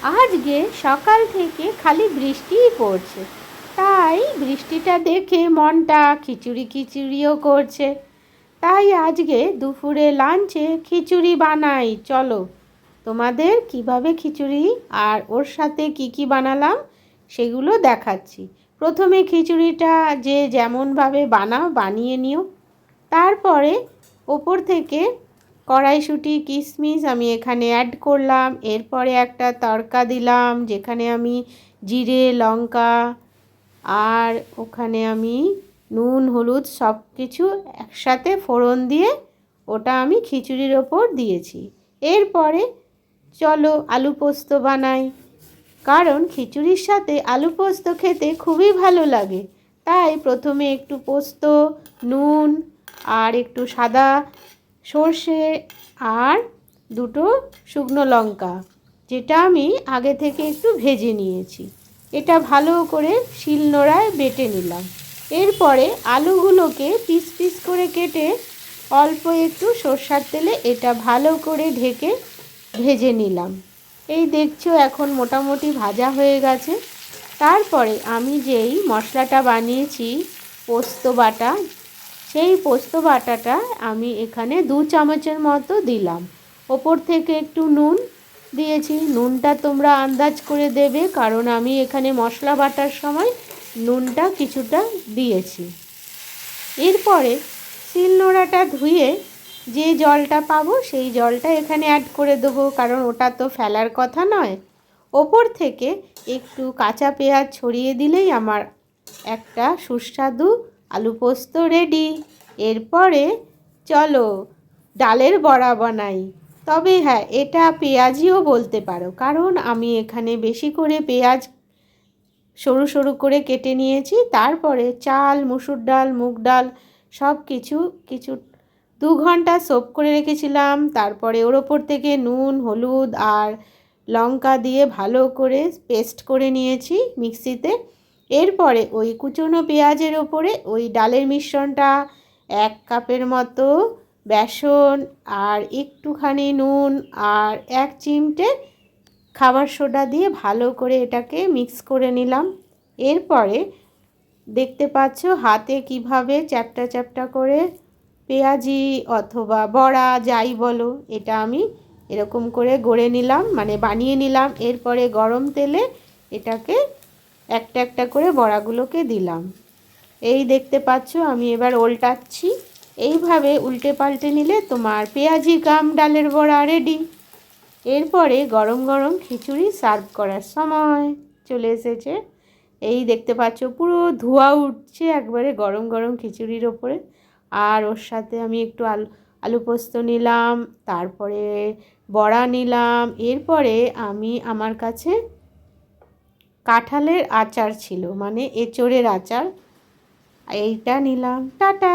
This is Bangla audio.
আজকে সকাল থেকে খালি বৃষ্টিই পড়ছে, তাই বৃষ্টিটা দেখে মনটা খিচুড়ি খিচুড়িও করছে। তাই আজকে দুপুরে লাঞ্চে খিচুড়ি বানাই। চলো তোমাদের কিভাবে খিচুড়ি আর ওর সাথে কি কি বানালাম সেগুলো দেখাচ্ছি। প্রথমে খিচুড়িটা যে যেমনভাবে বানাও বানিয়ে নিও। তারপরে ওপর থেকে কড়াইশুঁটি কিশমিশ আমি এখানে অ্যাড করলাম। এরপরে একটা তড়কা দিলাম, যেখানে আমি জিরে লঙ্কা আর ওখানে আমি নুন হলুদ সব কিছু একসাথে ফোড়ন দিয়ে ওটা আমি খিচুড়ির ওপর দিয়েছি। এরপরে চলো আলু পোস্ত বানাই, কারণ খিচুড়ির সাথে আলু পোস্ত খেতে খুবই ভালো লাগে। তাই প্রথমে একটু পোস্ত, নুন আর একটু সাদা সর্ষে আর দুটো শুকনো লঙ্কা, যেটা আমি আগে থেকে একটু ভেজে নিয়েছি, এটা ভালো করে শিলনোড়ায় বেটে নিলাম। এরপরে আলুগুলোকে পিস পিস করে কেটে অল্প একটু সর্ষার তেলে এটা ভালো করে ঢেকে ভেজে নিলাম। এই দেখছো এখন মোটামুটি ভাজা হয়ে গেছে। তারপরে আমি যেই মশলাটা বানিয়েছি পোস্ত বাটা, সেই পোস্ত বাটাটা আমি এখানে 2 চামচের মতো দিলাম। ওপর থেকে একটু নুন দিয়েছি, নুনটা তোমরা আন্দাজ করে দেবে, কারণ আমি এখানে মশলা বাটার সময় নুনটা কিছুটা দিয়েছি। এরপরে শিলনোড়াটা ধুয়ে যে জলটা পাবো সেই জলটা এখানে অ্যাড করে দেবো, কারণ ওটা তো ফেলার কথা নয়। ওপর থেকে একটু কাঁচা পেঁয়াজ ছড়িয়ে দিলেই আমার একটা সুস্বাদু আলু পোস্ত রেডি। এরপরে চলো ডালের বড়া বানাই। তবে হ্যাঁ, এটা পেঁয়াজিও বলতে পারো, কারণ আমি এখানে বেশি করে পেঁয়াজ সরু সরু করে কেটে নিয়েছি। তারপরে চাল, মুসুর ডাল, মুগ ডাল সব কিছু 2 ঘন্টা সোক করে রেখেছিলাম। তারপরে ওর ওপর থেকে নুন হলুদ আর লঙ্কা দিয়ে ভালো করে পেস্ট করে নিয়েছি মিক্সিতে। এরপরে ওই কুচনো পেঁয়াজের ওপরে ওই ডালের মিশ্রণটা 1 কাপের মতো বেসন আর একটুখানি নুন আর 1 চিমটে খাবার সোডা দিয়ে ভালো করে এটাকে মিক্স করে নিলাম। এরপরে দেখতে পাচ্ছ হাতে কিভাবে চ্যাপটা চ্যাপটা করে পেঁয়াজি অথবা বড়া যাই বলো, এটা আমি এরকম করে গড়ে নিলাম, মানে বানিয়ে নিলাম। এরপরে গরম তেলে এটাকে একটা একটা করে বড়াগুলোকে দিলাম। এই দেখতে পাচ্ছ আমি এবার উল্টাচ্ছি। এইভাবে উল্টে পাল্টে নিলে তোমার পেঁয়াজি কাম ডালের বড়া রেডি। এরপরে গরম গরম খিচুড়ি সার্ভ করার সময় চলে এসেছে। এই দেখতে পাচ্ছ পুরো ধোঁয়া উঠছে একবারে গরম গরম খিচুড়ির ওপরে। আর ওর সাথে আমি একটু আলু পোস্ত নিলাম, তারপরে বড়া নিলাম। এরপরে আমার কাছে কাঁঠালের আচার ছিল, মানে এঁচোড়ের আচার, এইটা নিলাম। টাটা।